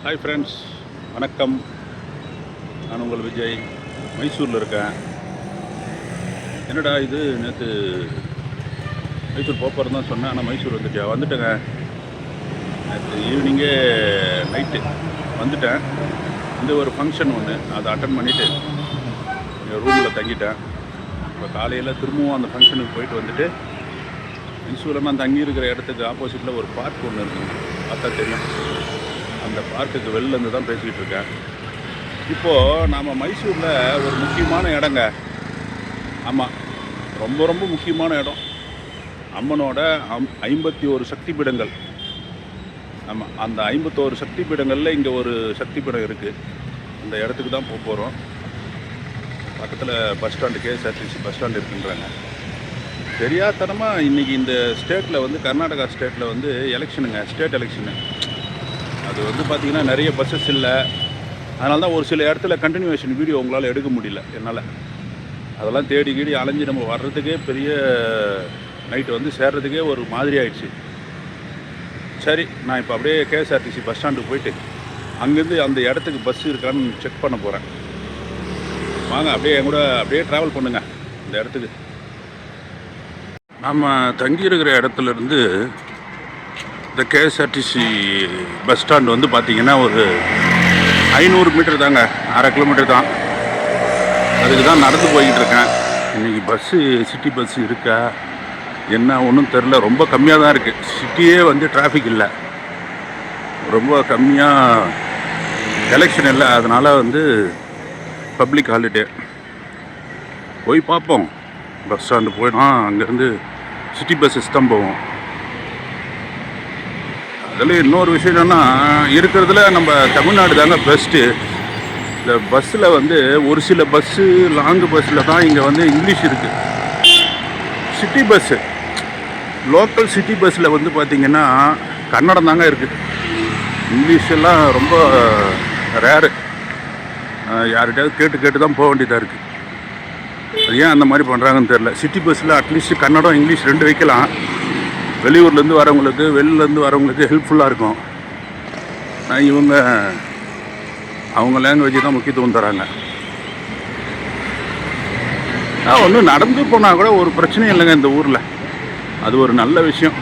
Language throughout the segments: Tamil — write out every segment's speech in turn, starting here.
ஹாய் ஃப்ரெண்ட்ஸ், வணக்கம். நான் உங்கள் விஜய். மைசூரில் இருக்கேன். என்னடா இது, நேற்று மைசூர் போப்பாருன்னு தான் சொன்னேன், ஆனால் மைசூர் வந்துட்டேங்க. நேற்று ஈவினிங்கே நைட்டு வந்துட்டேன். இந்த ஒரு ஃபங்க்ஷன் ஒன்று, அதை அட்டன் பண்ணிவிட்டு எங்கள் ரூமில் தங்கிட்டேன். இப்போ காலையில் திரும்பவும் அந்த ஃபங்க்ஷனுக்கு போயிட்டு வந்துட்டு மைசூரில் நான் தங்கியிருக்கிற இடத்துக்கு ஆப்போசிட்டில் ஒரு பார்க் ஒன்று இருக்குங்க, பார்த்தா தெரியும். அந்த பார்க்குக்கு வெளிலேருந்து தான் பேசிக்கிட்டு இருக்கேன். இப்போது நாம் மைசூரில் ஒரு முக்கியமான இடங்க. ஆமாம், ரொம்ப ரொம்ப முக்கியமான இடம். அம்மனோட 51 சக்தி பீடங்கள். ஆமாம், அந்த 51 சக்தி பீடங்களில் இங்கே ஒரு சக்தி பீடம் இருக்குது. அந்த இடத்துக்கு தான் போக போகிறோம். பக்கத்தில் bus stand, KSRTC bus stand இருக்குன்றாங்க. தெரியாதனமாக இன்றைக்கி இந்த ஸ்டேட்டில் கர்நாடகா ஸ்டேட்டில் எலெக்ஷனுங்க, ஸ்டேட் எலெக்ஷனு. அது பார்த்திங்கன்னா நிறைய பஸ்ஸஸ் இல்லை. அதனால தான் ஒரு சில இடத்துல கண்டினியூவேஷன் வீடியோ உங்களால் எடுக்க முடியல என்னால். அதெல்லாம் தேடி கீடி அலைஞ்சி நம்ம வர்றதுக்கே பெரிய நைட்டு சேர்றதுக்கே ஒரு மாதிரி ஆயிடுச்சு. சரி, நான் இப்போ அப்படியே KSRTC பஸ் ஸ்டாண்டுக்கு போயிட்டு அங்கேருந்து அந்த இடத்துக்கு பஸ் இருக்கான்னு செக் பண்ண போகிறேன். வாங்க, அப்படியே என் கூட அப்படியே ட்ராவல் பண்ணுங்க இந்த இடத்துக்கு. நம்ம தங்கியிருக்கிற இடத்துலேருந்து இந்த KSRTC பஸ் ஸ்டாண்டு பார்த்திங்கன்னா ஒரு 500 மீட்டர் தாங்க, 1/2 கிலோமீட்டர் தான். அதுக்கு தான் நடந்து போய்கிட்டு இருக்கேன். இன்றைக்கி பஸ்ஸு, சிட்டி பஸ்ஸு இருக்கா என்ன ஒன்றும் தெரில. ரொம்ப கம்மியாக தான் இருக்குது. சிட்டியே டிராஃபிக் இல்லை, ரொம்ப கம்மியாக. எலெக்ஷன் இல்லை, அதனால் பப்ளிக் ஹாலிடே. போய் பார்ப்போம். பஸ் ஸ்டாண்டு போயினா அங்கேருந்து சிட்டி பஸ்ஸஸ் தான் போவோம். அதில் இன்னொரு விஷயம் என்னென்னா, இருக்கிறதுல நம்ம தமிழ்நாடு தாங்க பெஸ்ட்டு. இந்த பஸ்ஸில் ஒரு சில பஸ்ஸு, லாங்கு பஸ்ஸில் தான் இங்கே இங்கிலீஷ் இருக்குது. சிட்டி பஸ்ஸு, லோக்கல் சிட்டி பஸ்ஸில் பார்த்திங்கன்னா கன்னடம் தாங்க இருக்குது. இங்கிலீஷ் எல்லாம் ரொம்ப ரேரு. யார்கிட்டையாவது கேட்டு தான் போக வேண்டியதாக இருக்குது. அது ஏன் அந்த மாதிரி பண்ணுறாங்கன்னு தெரில. சிட்டி பஸ்ஸில் அட்லீஸ்ட் கன்னடம், இங்கிலீஷ் 2 வைக்கலாம். வெளியூர்லேருந்து வரவங்களுக்கு, வெளிலேருந்து வரவங்களுக்கு ஹெல்ப்ஃபுல்லாக இருக்கும். இவங்க அவங்க லாங்குவேஜ் தான் முக்கியத்துவம் தராங்க. ஒன்று நடந்து போனால் கூட ஒரு பிரச்சனையும் இல்லைங்க இந்த ஊரில். அது ஒரு நல்ல விஷயம்.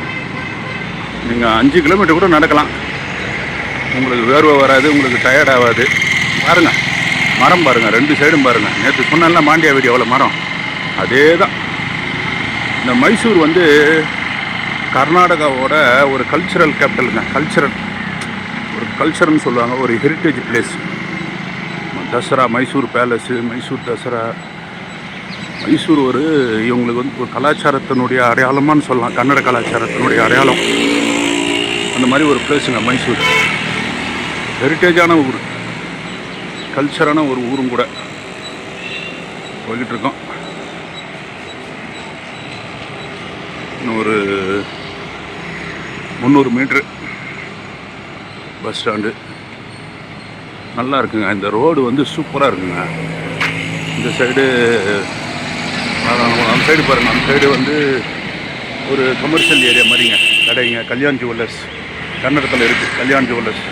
நீங்கள் 5 கிலோமீட்டர் கூட நடக்கலாம், உங்களுக்கு வேர்வை வராது, உங்களுக்கு டயர்ட் ஆகாது. பாருங்கள், மரம் பாருங்கள், 2 சைடும் பாருங்கள். நேற்று சொன்னால மாண்டியா வீடு எவ்வளோ மரம், அதே தான். இந்த மைசூர் கர்நாடகாவோட ஒரு கல்ச்சுரல் கேபிட்டலுங்க. கல்ச்சர்னு சொல்லுவாங்க, ஒரு heritage place. Dasara, Mysore palace, Mysore Dasara. Mysore இவங்களுக்கு ஒரு கலாச்சாரத்தினுடைய அடையாளமானு சொல்லலாம், கன்னட கலாச்சாரத்தினுடைய அடையாளம். அந்த மாதிரி ஒரு பிளேஸுங்க மைசூர். ஹெரிட்டேஜான ஊர், கல்ச்சரான ஒரு ஊரும் கூட. போய்கிட்டு இருக்கோம். இன்னும் ஒரு 300 மீட்ரு பஸ் ஸ்டாண்டு. நல்லா இருக்குங்க. இந்த ரோடு சூப்பராக இருக்குங்க. இந்த சைடு, அந்த சைடு பாருங்கள், அந்த சைடு ஒரு கமர்ஷியல் ஏரியா மாதிரிங்க. கடைங்க, கல்யாண் ஜுவல்லர்ஸ் கன்னடத்தில் இருக்குது. கல்யாண் ஜுவல்லர்ஸ்.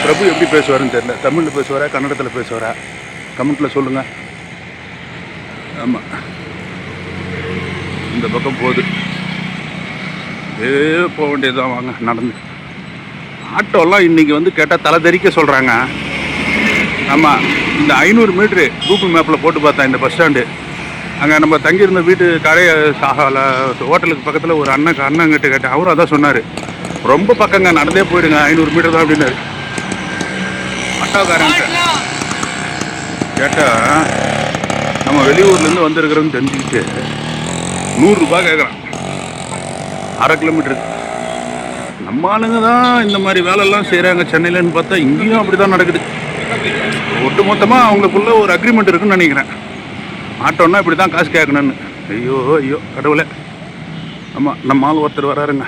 பிரபு எப்படி பேசுவாருன்னு தெரியல, தமிழில் பேசுவாரா கன்னடத்தில் பேசுவாரா, கமெண்ட்டில் சொல்லுங்கள். ஆமாம், இந்த பக்கம் போகுது. போக வேண்டியதுதான். வாங்க நடந்து. ஆட்டோலாம் இன்றைக்கி கேட்டால் தலை தெறிக்க சொல்கிறாங்க. ஆமாம், இந்த 500 மீட்ரு கூகுள் மேப்பில் போட்டு பார்த்தேன். இந்த பஸ் ஸ்டாண்டு, அங்கே நம்ம தங்கியிருந்த வீட்டு கடைய ஹோட்டலுக்கு பக்கத்தில் ஒரு அண்ணங்கிட்ட கேட்டேன். அவரும் அதான் சொன்னார், ரொம்ப பக்கங்க, நடந்தே போயிடுங்க, 500 மீட்டர் தான் அப்படின்னாரு. ஆட்டோக்காரங்க கேட்டால் நம்ம வெளியூர்லேருந்து வந்திருக்கிறோன்னு தெரிஞ்சுக்கிட்டு 100 ரூபா கேட்குறான் 1/2 கிலோமீட்டருக்கு. நம்ம ஆளுங்க தான் இந்த மாதிரி வேலையெல்லாம் செய்கிறாங்க சென்னையிலன்னு பார்த்தா இங்கேயும் அப்படி தான் நடக்குது. ஒட்டு மொத்தமாக அவங்களுக்குள்ள ஒரு அக்ரிமெண்ட் இருக்குன்னு நினைக்கிறேன். ஆட்டோன்னா இப்படி தான் காசு கேட்கணுன்னு. ஐயோ கடவுளே. ஆமாம், நம்ம ஆள் ஒருத்தர் வராருங்க.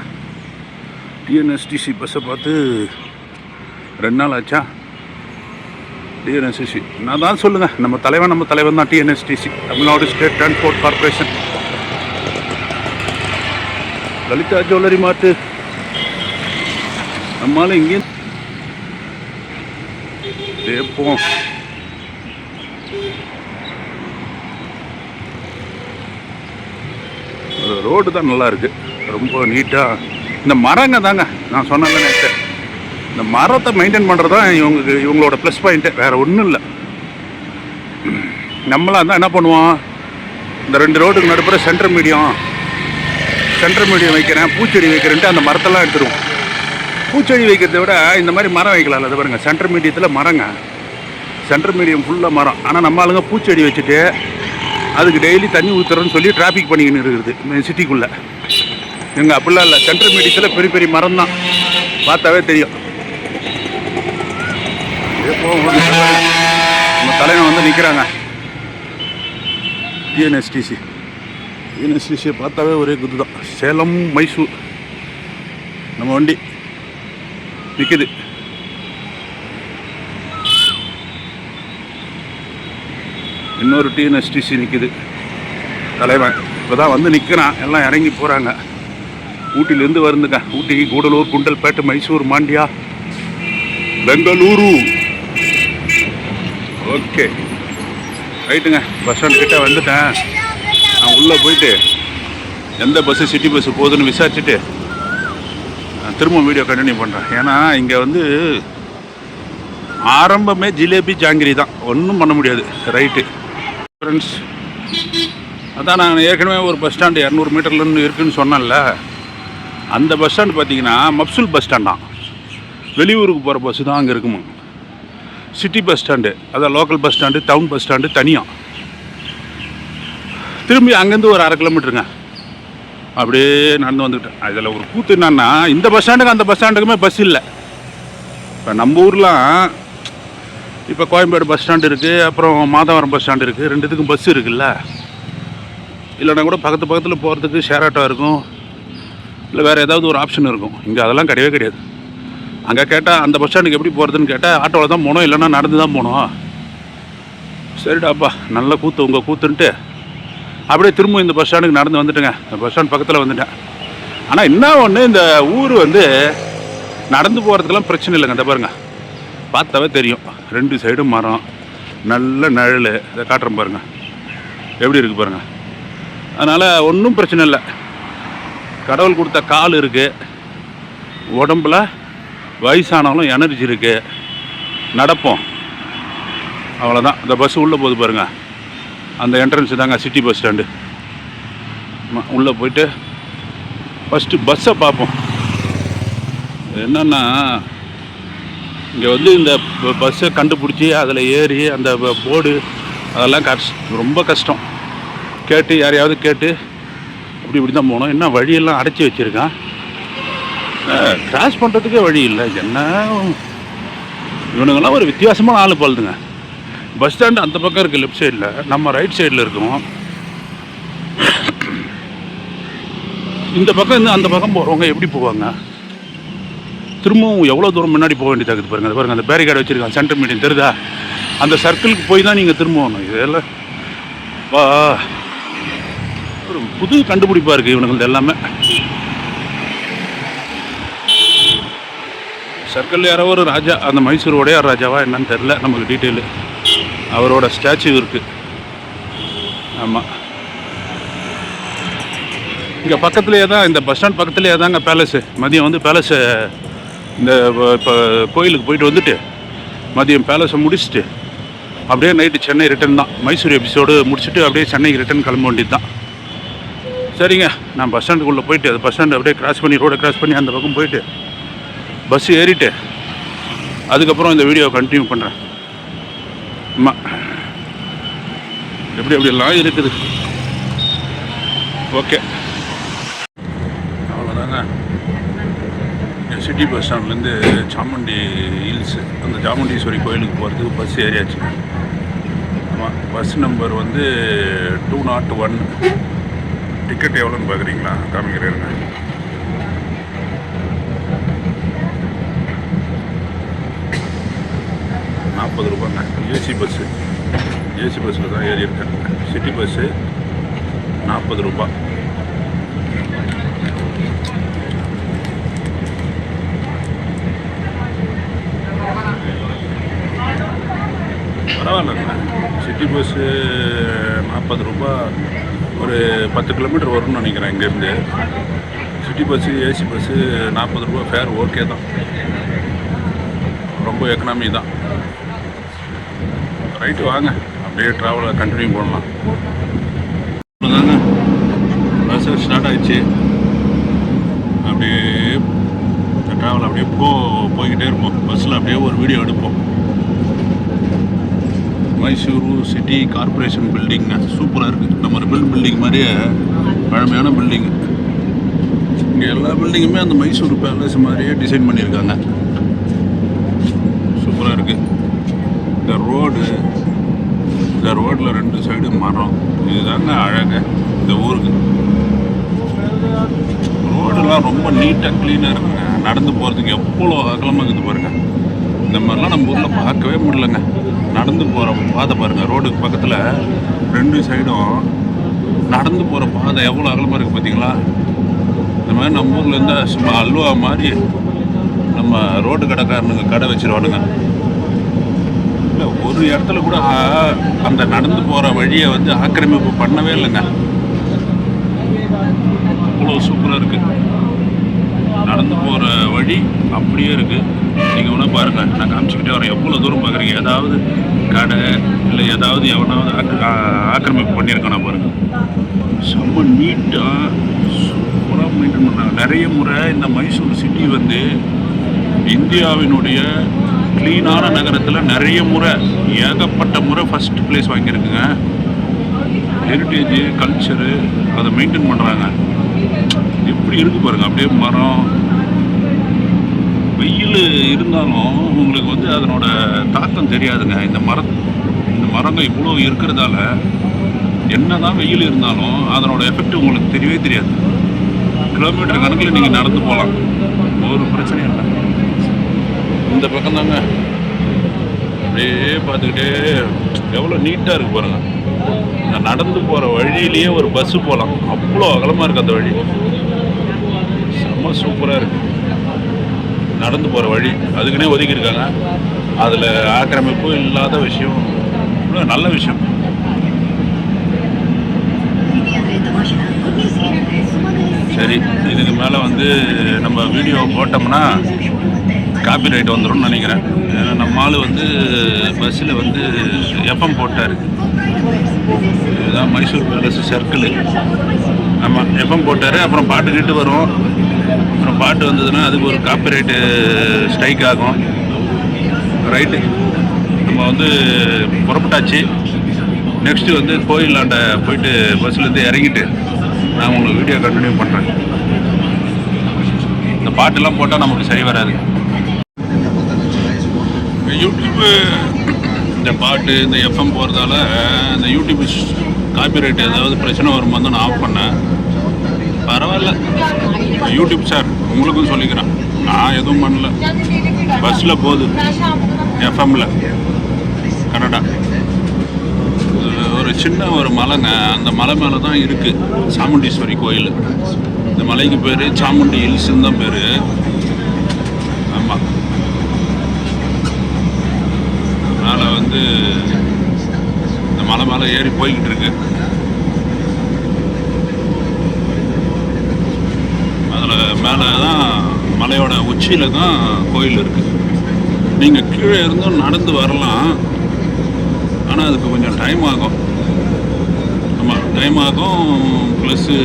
TNSTC பஸ்ஸை பார்த்து 2 நாள் ஆச்சா. TNSTC நான் தான் சொல்லுங்கள், நம்ம தலைவன் தான். TNSTC, Tamil Nadu state transport corporation. Lalitha jewellery mart. நம்மளால இங்கே அப்படியே போவோம். ரோடு தான் நல்லா இருக்குது, ரொம்ப நீட்டாக. இந்த மரங்க தாங்க நான் சொன்னேன் நேற்று, இந்த மரத்தை மெயின்டைன் பண்ணுறது தான் இவங்களோட ப்ளஸ் பாயிண்ட்டு, வேறு ஒன்றும் இல்லை. நம்மளாக இருந்தால் என்ன பண்ணுவோம், இந்த 2 ரோடுக்கு நடுப்புற சென்டர் மீடியம் வைக்கிறேன், பூச்செடி வைக்கிறேன்ட்டு அந்த மரத்தெல்லாம் எடுத்துருவோம். பூச்செடி வைக்கிறத விட இந்த மாதிரி மரம் வைக்கலாம். அது பாருங்கள், சென்டர் மீடியத்தில் மரங்க, சென்டர் மீடியம் ஃபுல்லாக மரம். ஆனால் நம்ம ஆளுங்க பூச்செடி வச்சுட்டு அதுக்கு டெய்லி தண்ணி ஊற்றுறோன்னு சொல்லி டிராஃபிக் பண்ணிக்கின்னு இருக்குது சிட்டிக்குள்ளே. எங்கள் அப்படிலாம் இல்லை, சென்ட்ரல் மீடியத்தில் பெரிய பெரிய மரம் தான், பார்த்தாவே தெரியும். நம்ம தலைவன் வந்து நிற்கிறாங்க. டிஎன்எஸ்டிசியை பார்த்தாவே ஒரே குத்து தான். சேலம் மைசூர் நம்ம வண்டி நிற்குது. இன்னொரு டிஎன்எஸ்டிசி நிற்குது. தலைவன் இப்போ தான் வந்து நிற்கிறான், எல்லாம் இறங்கி போகிறாங்க. ஊட்டிலேருந்து வருந்துங்க, ஊட்டி, கூடலூர், குண்டல்பேட்டு, மைசூர், மாண்டியா, பெங்களூரு. ஓகே ரைட்டுங்க, பஸ் ஸ்டாண்ட் கிட்டே வந்துட்டேன். நான் உள்ளே போயிட்டு எந்த பஸ்ஸு சிட்டி பஸ்ஸு போகுதுன்னு விசாரிச்சுட்டு திரும்ப வீடியோ கண்டினியூ பண்ணுறேன். ஏன்னா இங்கே வந்து ஆரம்பமே ஜிலேபி ஜாங்கிரி தான், ஒன்றும் பண்ண முடியாது. ரைட்டு ஃப்ரெண்ட்ஸ், அதான் நான் ஏற்கனவே ஒரு பஸ் ஸ்டாண்டு 200 மீட்டர்லேருந்து இருக்குதுன்னு சொன்னேன்ல. அந்த பஸ் ஸ்டாண்டு பார்த்தீங்கன்னா மப்சூல் பஸ் ஸ்டாண்டாம். வெளியூருக்கு போகிற பஸ்ஸு தான் அங்கே இருக்குமா. சிட்டி பஸ் ஸ்டாண்டு, அதான் local bus stand, town bus stand தனியாக. திரும்பி அங்கேருந்து ஒரு 1/2 கிலோமீட்டருங்க அப்படியே நடந்து வந்துக்கிட்டேன். அதில் ஒரு கூத்து என்னன்னா, இந்த பஸ் ஸ்டாண்டுக்கு அந்த பஸ் ஸ்டாண்டுக்குமே பஸ் இல்லை. இப்போ நம்ம ஊர்லாம் இப்போ கோயம்பேடு பஸ் ஸ்டாண்டு இருக்குது, அப்புறம் மாதவரம் பஸ் ஸ்டாண்டு இருக்குது, 2த்துக்கும் பஸ் இருக்குல்ல. இல்லைனா கூட பக்கத்தில் போகிறதுக்கு ஷேர் ஆட்டோ இருக்கும், இல்லை வேறு ஏதாவது ஒரு ஆப்ஷன் இருக்கும். இங்கே அதெல்லாம் கிடையவே கிடையாது. அங்கே கேட்டால் அந்த பஸ் ஸ்டாண்டுக்கு எப்படி போகிறதுன்னு கேட்டால் ஆட்டோவில் தான் போகணும், இல்லைன்னா நடந்து தான் போகணும். சரிடாப்பா, நல்ல கூத்து உங்கள் கூத்துன்ட்டு அப்படியே திரும்ப இந்த பஸ் ஸ்டாண்டுக்கு நடந்து வந்துட்டுங்க. இந்த பஸ் ஸ்டாண்ட் பக்கத்தில் வந்துட்டேன். ஆனால் என்ன ஒன்று, இந்த ஊர் வந்து நடந்து போகிறதுக்கெல்லாம் பிரச்சனை இல்லைங்க. இந்த பாருங்கள், பார்த்தாவே தெரியும், 2 சைடும் மரம், நல்ல நிழல். இதை காட்டுறேன் பாருங்கள் எப்படி இருக்குது பாருங்கள். அதனால் ஒன்றும் பிரச்சனை இல்லை. கடவுள் கொடுத்த கால் இருக்குது, உடம்புல வயசானாலும் எனர்ஜி இருக்குது, நடப்போம், அவ்வளோதான். இந்த பஸ்ஸு உள்ளே போகுது பாருங்கள், அந்த என்ட்ரன்ஸு தாங்க சிட்டி பஸ் ஸ்டாண்டு. உள்ளே போயிட்டு ஃபஸ்ட்டு பஸ்ஸை பார்ப்போம். என்னென்னா, இங்கே வந்து இந்த பஸ்ஸை கண்டுபிடிச்சி அதில் ஏறி அந்த போர்டு அதெல்லாம் ரொம்ப கஷ்டம். கேட்டு யாரையாவது கேட்டு இப்படி தான் போகணும். என்ன வழியெல்லாம் அடைச்சி வச்சுருக்கான், கிராஸ் பண்ணுறதுக்கே வழி இல்லை. என்ன இவனுங்கெல்லாம் ஒரு வித்தியாசமான ஆள் போலுதுங்க. பஸ் ஸ்டாண்டு அந்த பக்கம் இருக்குது லெஃப்ட் சைடில், நம்ம ரைட் சைடில் இருக்கோம். இந்த பக்கம் இருந்து அந்த பக்கம் போகிறவங்க எப்படி போவாங்க? திரும்பவும் எவ்வளோ தூரம் முன்னாடி போக வேண்டியதாக இருக்குது பாருங்கள். அது பாருங்கள், அந்த பேரிகார்டு வச்சுருக்காங்க, சென்டர் மீடியம் தெரியுதா? அந்த சர்க்கிளுக்கு போய் தான் நீங்கள் திரும்பணும். இதெல்லாம் வா, ஒரு புது கண்டுபிடிப்பாக இருக்குது இவனுங்களது எல்லாமே. சர்க்கிள் யாரோ ஒரு ராஜா, அந்த மைசூரோடைய ராஜாவா என்னன்னு தெரில நமக்கு டீட்டெயிலு. அவரோட ஸ்டாச்சு இருக்குது. ஆமாம், இங்கே பக்கத்துலேயே தான், இந்த பஸ் ஸ்டாண்ட் பக்கத்துலேயே தாங்க பேலஸு. மதியம் வந்து பேலஸு, இந்த இப்போ கோயிலுக்கு போயிட்டு வந்துட்டு மதியம் பேலஸை முடிச்சுட்டு அப்படியே நைட்டு சென்னை ரிட்டன் தான். மைசூர் எபிசோடு முடிச்சுட்டு அப்படியே சென்னைக்கு ரிட்டன் கிளம்ப வேண்டியது தான். சரிங்க, நான் பஸ் ஸ்டாண்டுக்குள்ளே போயிட்டு அது பஸ் ஸ்டாண்டு அப்படியே கிராஸ் பண்ணி, ரோடை கிராஸ் பண்ணி அந்த பக்கம் போயிட்டு பஸ்ஸு ஏறிட்டு அதுக்கப்புறம் இந்த வீடியோவை கண்டினியூ பண்ணுறேன். ஆமாம், எப்படியெல்லாம் இருக்குது. ஓகே, அவ்வளோதாங்க. சிட்டி பஸ் ஸ்டாண்ட்லேருந்து சாமுண்டி ஹில்ஸ், அந்த சாமுண்டீஸ்வரி கோயிலுக்கு போகிறதுக்கு பஸ் ஏறியாச்சு. ஆமாம், பஸ் நம்பர் வந்து 201. டிக்கெட் எவ்வளோன்னு பார்க்குறீங்களா? காமிக்கிறேங்க. ₹40 ஏசி பஸ்ஸு. ஏசி பஸ்ஸில் தான் ஏறி இருக்கேன். City bus ₹40. பரவாயில்லைங்க. சிட்டி பஸ்ஸு 40 ரூபா, ஒரு 10 கிலோமீட்டர் வரும்னு நினைக்கிறேன் இங்கேருந்து. சிட்டி பஸ்ஸு, ஏசி பஸ்ஸு 40 ரூபா ஃபேர் ஓகே தான், ரொம்ப எக்கனாமி தான். ரைட்டு வாங்க, அப்படியே ட்ராவலை கண்டினியூ பண்ணலாம். தாங்க பஸ் ஸ்டார்ட் ஆகிடுச்சு. அப்படியே ட்ராவல் அப்படியே போய்கிட்டே இருப்போம். பஸ்ஸில் அப்படியே ஒரு வீடியோ எடுப்போம். மைசூரு சிட்டி கார்பரேஷன் பில்டிங்க சூப்பராக இருக்குது. நம்ம பில்டிங் மாதிரியே பழமையான பில்டிங்கு. இங்கே எல்லா பில்டிங்குமே அந்த மைசூர் பேலஸ் மாதிரியே டிசைன் பண்ணியிருக்காங்க. சூப்பராக இருக்குது. இந்த ரோடில் 2 சைடு மரம். இதுதாங்க அழகு இந்த ஊருக்கு. ரோடெல்லாம் ரொம்ப நீட்டாக க்ளீனாக இருக்குங்க. நடந்து போகிறதுக்கு எவ்வளோ அகலமாக இருக்குது பாருங்கள். இந்த மாதிரிலாம் நம்ம ஊரில் பார்க்கவே முடியலங்க. நடந்து போகிற பாதை பாருங்கள். ரோடுக்கு பக்கத்தில் 2 சைடும் நடந்து போகிற பாதை எவ்வளோ அகலமாக இருக்குது பார்த்தீங்களா? இந்த மாதிரி நம்ம ஊரில் இருந்தால் சும்மா அல்வா மாதிரி நம்ம ரோடு கடைக்காரனுங்க கடை வச்சுருவானுங்க. இல்லை ஒரு இடத்துல கூட அந்த நடந்து போகிற வழியை வந்து ஆக்கிரமிப்பு பண்ணவே இல்லைங்க. அவ்வளோ சூப்பராக இருக்குது. நடந்து போகிற வழி அப்படியே இருக்குது. நீங்கள் வேணால் பாருங்கள், நான் காமிச்சிக்கிட்டே வரேன். எவ்வளோ தூரம் பார்க்குறீங்க. ஏதாவது கடை இல்லை ஏதாவது எவனாவது ஆக்கிரமிப்பு பண்ணியிருக்கானா பாருங்கள். செம்ம நீட்டாக சூப்பராக மெயின்டைன் பண்ணுறாங்க. நிறைய முறை இந்த மைசூர் சிட்டி வந்து இந்தியாவினுடைய க்ளீனான நகரத்தில் நிறைய முறை, ஏகப்பட்ட முறை ஃபஸ்ட் ப்ளேஸ் வாங்கியிருக்குங்க. ஹெரிட்டேஜு கல்ச்சரு அதை மெயின்டைன் பண்ணுறாங்க. எப்படி இருக்குது பாருங்கள். அப்படியே மரம், வெயில் இருந்தாலும் உங்களுக்கு வந்து அதனோட தாக்கம் தெரியாதுங்க. இந்த மரங்கள் இவ்வளோ இருக்கிறதால என்ன தான் வெயில் இருந்தாலும் அதனோட எஃபெக்ட் உங்களுக்கு தெரியவே தெரியாது. கிலோமீட்டர் கணக்கில் நீங்கள் நடந்து போகலாம், ஒரு பிரச்சனையும் இல்லை. இந்த பக்கம் தாங்க அப்படியே பார்த்துக்கிட்டே எவ்வளோ நீட்டாக இருக்குது பாருங்கள். நான் நடந்து போகிற வழியிலேயே ஒரு பஸ்ஸு போகலாம், அவ்வளோ அகலமாக இருக்குது அந்த வழி. செம்ம சூப்பராக இருக்குது. நடந்து போகிற வழி அதுக்குன்னே ஒதுக்கியிருக்காங்க. அதில் ஆக்கிரமிப்பு இல்லாத விஷயம், நல்ல விஷயம். சரி, இதுக்கு மேலே வந்து நம்ம வீடியோ போட்டோம்னா காப்பிரைட் வந்துடும் நினைக்கிறேன். ஏன்னா நம்ம ஆள் வந்து பஸ்ஸில் வந்து எஃப்எம் போட்டார். இதுதான் மைசூர் பேலஸ் சர்க்கிள். ஆமாம், எஃப்எம் போட்டார். அப்புறம் பாட்டு கிட்டு வரும். அப்புறம் பாட்டு வந்ததுன்னா அதுக்கு ஒரு காப்பிரைட்டு ஸ்ட்ரைக் ஆகும். ரைட்டு, நம்ம வந்து புறப்பட்டாச்சு. நெக்ஸ்ட்டு வந்து கோயிலாண்ட போயிட்டு பஸ்ஸிலேருந்து இறங்கிட்டு நான் உங்களுக்கு வீடியோ கண்டினியூ பண்ணுறேன். இந்த பாட்டெல்லாம் போட்டால் நமக்கு சரி வராது. யூடியூப்பு இந்த பாட்டு இந்த எஃப்எம் போகிறதால இந்த யூடியூப் காப்பிரைட் ஏதாவது பிரச்சனை வருமா தான் நான் ஆஃப் பண்ணேன். பரவாயில்ல, யூடியூப் சார் உங்களுக்கும் சொல்லிக்கிறேன், நான் எதுவும் பண்ணல. பஸ்ஸில் போகுது எஃப்எம்மில் கனடா. ஒரு சின்ன ஒரு மலைங்க, அந்த மலை மேலே தான் இருக்குது சாமுண்டீஸ்வரி கோயில். இந்த மலைக்கு பேர் சாமுண்டி ஹில்ஸ்ன்னு தான் பேர். ஆமாம், அதனால் வந்து இந்த மலை மேலே ஏறி போய்கிட்டு இருக்கு. அதில் மேலே தான் மலையோட உச்சியில் தான் கோயில் இருக்குது. நீங்கள் கீழே இருந்தும் நடந்து வரலாம், ஆனால் அதுக்கு கொஞ்சம் டைம் ஆகும். ஆமாம், டைம் ஆகும். ப்ளஸ்ஸு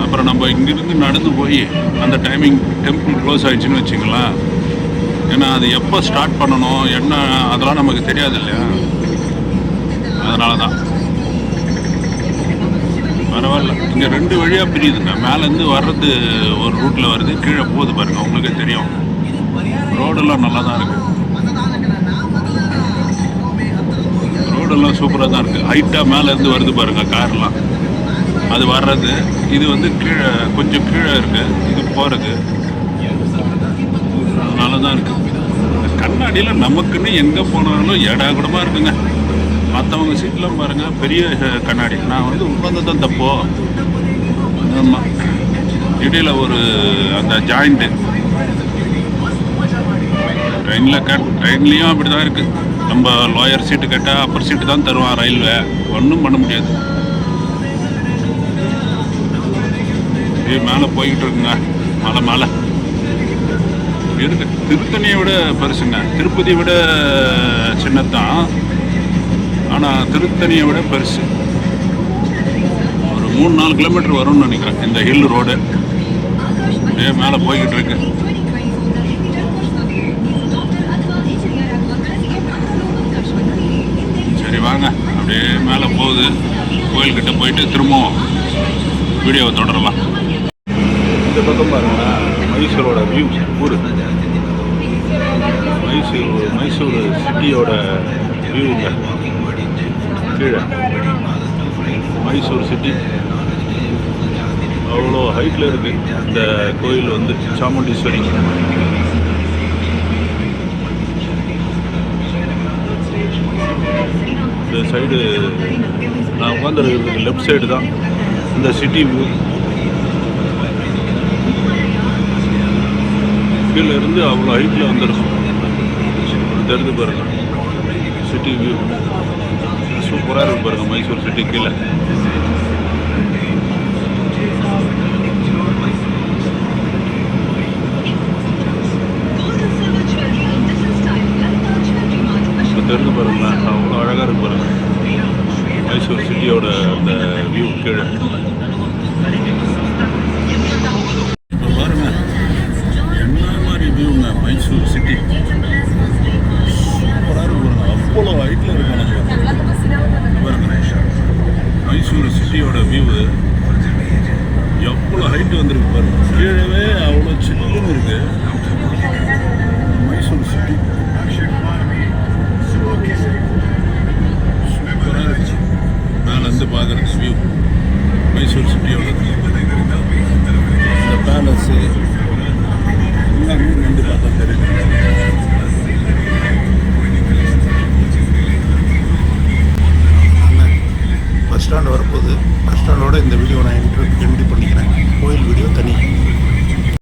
அப்புறம் நம்ம இங்கேருந்து நடந்து போய் அந்த டைமிங் டெம்பிள் க்ளோஸ் ஆகிடுச்சின்னு வச்சுக்கலாம். ஏன்னா அது எப்போ ஸ்டார்ட் பண்ணணும் என்ன அதெல்லாம் நமக்கு தெரியாது இல்லையா? அதனால தான். பரவாயில்ல, இங்கே 2 வழியாக பிரியுதுங்க. மேலேருந்து வர்றது ஒரு ரூட்டில் வருது, கீழே போகுது பாருங்கள், உங்களுக்கே தெரியும். ரோடெல்லாம் நல்லா தான் இருக்குது. ரோடெல்லாம் சூப்பராக தான் இருக்குது. ஹைட்டாக மேலேருந்து வருது பாருங்கள் கார்லாம். அது வர்றது, இது வந்து கீழே கொஞ்சம் கீழே இருக்குது, இது போகிறது. அதனால தான் இருக்குது. கண்ணாடியில் நமக்குன்னு எங்கே போனாலும் ஏடா கூடமாக இருக்குங்க. மற்றவங்க சீட்லாம் பாருங்கள், பெரிய கண்ணாடி. நான் வந்து உட்காந்து தான் தப்போ. ஆமாம், இடையில் ஒரு அந்த ஜாயிண்ட்டு ட்ரெயின்லேயும் அப்படி தான் இருக்குது. நம்ம லோயர் சீட்டு கேட்டால் அப்பர் சீட்டு தான் தருவான் ரயில்வே, ஒன்றும் பண்ண முடியாது. இது மேலே போய்கிட்டு இருக்குங்க, மலை மேலே இருக்கு. திருத்தணியை விட பெருசுங்க, திருப்பதியை விட சின்னதான், ஆனால் திருத்தணியை விட பெருசு. ஒரு 3-4 கிலோமீட்டர் வரும்னு நினைக்கிறேன் இந்த ஹில் ரோடு. அப்படியே மேலே போய்கிட்டு இருக்கு. சரி வாங்க, அப்படியே மேலே போகுது. கோயில்கிட்ட போயிட்டு திரும்பவும் வீடியோவை தொடரலாம். இந்த பக்கம் பாருங்களா, மைசூரோட வியூ ஊர், மைசூர் சிட்டியோட வியூங்க. கீழே மைசூர் சிட்டி அவ்வளோ ஹைட்டில் இருக்குது. இந்த கோயில் வந்து சாமுண்டீஸ்வரி. இந்த சைடு நான் உட்காந்துருக்கிறதுக்கு லெஃப்ட் சைடு தான் இந்த சிட்டி வியூ. கீழே இருந்து அவ்வளோ ஹைட்டில் வந்துருக்கும். தெரிஞ்சு பாருங்க சிட்டி வியூ சூப்பராக இருக்கு பாருங்க மைசூர் சிட்டி கீழே. தெரிஞ்சு பாருங்களா, அவ்வளோ அழகாக இருக்கு பாருங்க மைசூர் சிட்டியோட அந்த வியூ கீழே. இப்போ பாருங்க என்ன மாதிரி வியூங்க மைசூர் சிட்டி. சூப்பராக இருக்கு பாருங்க, அவ்வளோ ஹைட்டில் இருக்கு பாருங்க மைசூர் சிட்டியோட வியூ. எவ்வளோ ஹைட்டு வந்துருக்கு பாருங்க, கீழவே அவ்வளோ சில்லுன்னு இருக்கு மைசூர் சிட்டி. சூப்பராக இருக்கு மேலேருந்து பார்க்குறது வியூ மைசூர் சிட்டியோட. இந்த பேலஸு எல்லாமே வந்து பார்த்தா தெரியும். பஸ் ஸ்டாண்டு வரப்போகுது. பஸ் ஸ்டாண்டோட இந்த வீடியோ நான் என்ட்ரி பண்ணிக்கிறேன். கோயில் வீடியோ தனி.